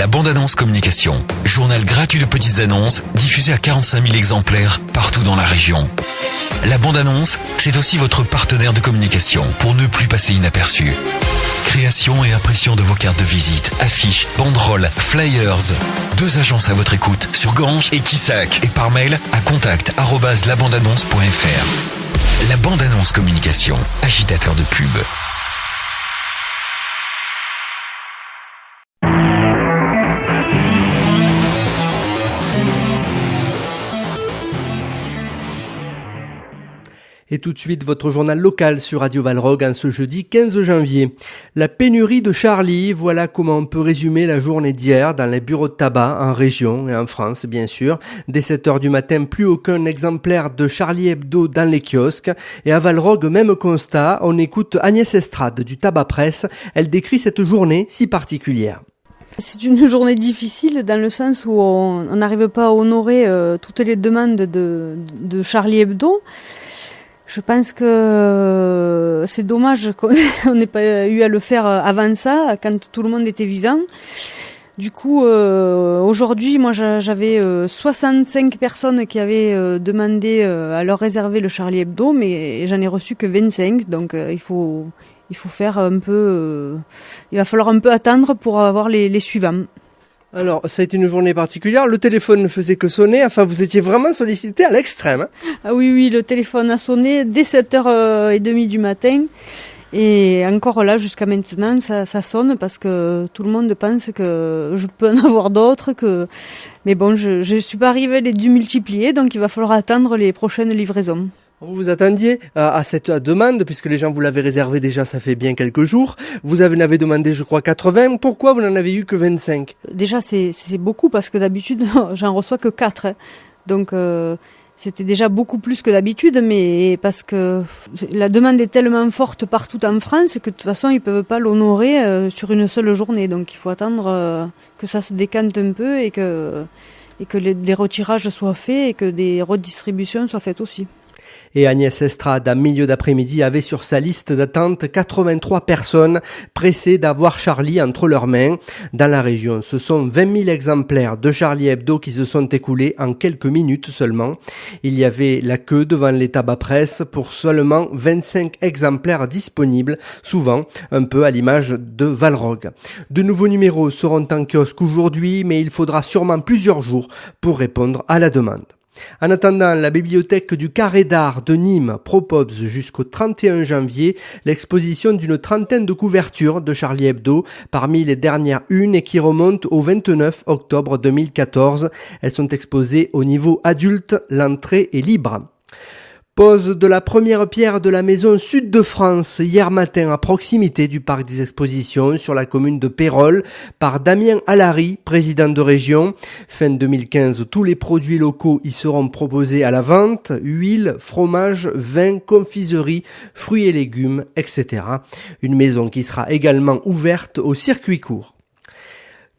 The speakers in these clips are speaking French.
La bande-annonce communication. Journal gratuit de petites annonces diffusé à 45 000 exemplaires partout dans la région. La bande-annonce, c'est aussi votre partenaire de communication pour ne plus passer inaperçu. Création et impression de vos cartes de visite, affiches, banderoles, flyers. 2 agences à votre écoute sur Ganges et Quissac et par mail à contact@labandeannonce.fr. La bande-annonce communication, agitateur de pub. Et tout de suite, votre journal local sur Radio Valrog en ce jeudi 15 janvier. La pénurie de Charlie, voilà comment on peut résumer la journée d'hier dans les bureaux de tabac en région et en France, bien sûr. Dès 7h du matin, plus aucun exemplaire de Charlie Hebdo dans les kiosques. Et à Valrog, même constat, on écoute Agnès Estrade du Tabac Presse. Elle décrit cette journée si particulière. C'est une journée difficile dans le sens où on n'arrive pas à honorer toutes les demandes de Charlie Hebdo. Je pense que c'est dommage qu'on n'ait pas eu à le faire avant ça, quand tout le monde était vivant. Du coup, aujourd'hui, moi, j'avais 65 personnes qui avaient demandé à leur réserver le Charlie Hebdo, mais j'en ai reçu que 25. Donc, il faut faire un peu. Il va falloir un peu attendre pour avoir les suivants. Alors, ça a été une journée particulière. Le téléphone ne faisait que sonner. Enfin, vous étiez vraiment sollicité à l'extrême. Ah oui, le téléphone a sonné dès 7h30 du matin. Et encore là, jusqu'à maintenant, ça sonne parce que tout le monde pense que je peux en avoir d'autres. Mais bon, je suis pas arrivée à les démultiplier, donc il va falloir attendre les prochaines livraisons. Vous vous attendiez à cette demande, puisque les gens vous l'avaient réservé déjà, ça fait bien quelques jours. Vous en avez demandé, je crois, 80. Pourquoi vous n'en avez eu que 25 ? Déjà, c'est beaucoup parce que d'habitude, j'en reçois que 4. Hein. Donc, c'était déjà beaucoup plus que d'habitude, mais parce que la demande est tellement forte partout en France que de toute façon, ils peuvent pas l'honorer sur une seule journée. Donc, il faut attendre que ça se décante un peu et que les retirages soient faits et que des redistributions soient faites aussi. Et Agnès Estrade, à milieu d'après-midi, avait sur sa liste d'attente 83 personnes pressées d'avoir Charlie entre leurs mains. Dans la région, ce sont 20 000 exemplaires de Charlie Hebdo qui se sont écoulés en quelques minutes seulement. Il y avait la queue devant les tabacs presse pour seulement 25 exemplaires disponibles, souvent un peu à l'image de Valrog. De nouveaux numéros seront en kiosque aujourd'hui, mais il faudra sûrement plusieurs jours pour répondre à la demande. En attendant, la bibliothèque du Carré d'Art de Nîmes propose jusqu'au 31 janvier l'exposition d'une trentaine de couvertures de Charlie Hebdo parmi les dernières unes et qui remontent au 29 octobre 2014. Elles sont exposées au niveau adulte, l'entrée est libre. Pose de la première pierre de la maison Sud de France hier matin à proximité du parc des expositions sur la commune de Pérols par Damien Allary, président de région. Fin 2015, tous les produits locaux y seront proposés à la vente, huile, fromage, vin, confiserie, fruits et légumes, etc. Une maison qui sera également ouverte au circuit court.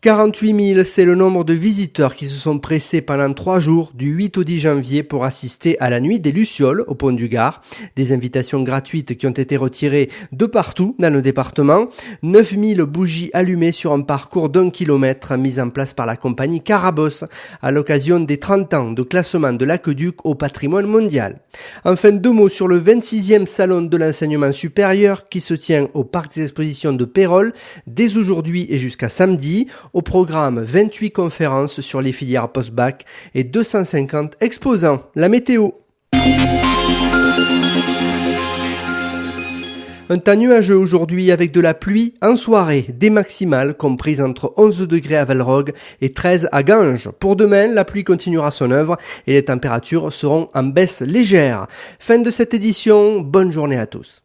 48 000, c'est le nombre de visiteurs qui se sont pressés pendant 3 jours, du 8 au 10 janvier, pour assister à la nuit des Lucioles au Pont du Gard. Des invitations gratuites qui ont été retirées de partout dans le département. 9 000 bougies allumées sur un parcours d'1 kilomètre mis en place par la compagnie Carabosse à l'occasion des 30 ans de classement de l'aqueduc au patrimoine mondial. Enfin, 2 mots sur le 26e salon de l'enseignement supérieur qui se tient au parc des expositions de Pérols dès aujourd'hui et jusqu'à samedi. Au programme, 28 conférences sur les filières post-bac et 250 exposants. La météo. Un temps nuageux aujourd'hui avec de la pluie en soirée, des maximales comprises entre 11 degrés à Valrog et 13 à Ganges. Pour demain, la pluie continuera son œuvre et les températures seront en baisse légère. Fin de cette édition, bonne journée à tous.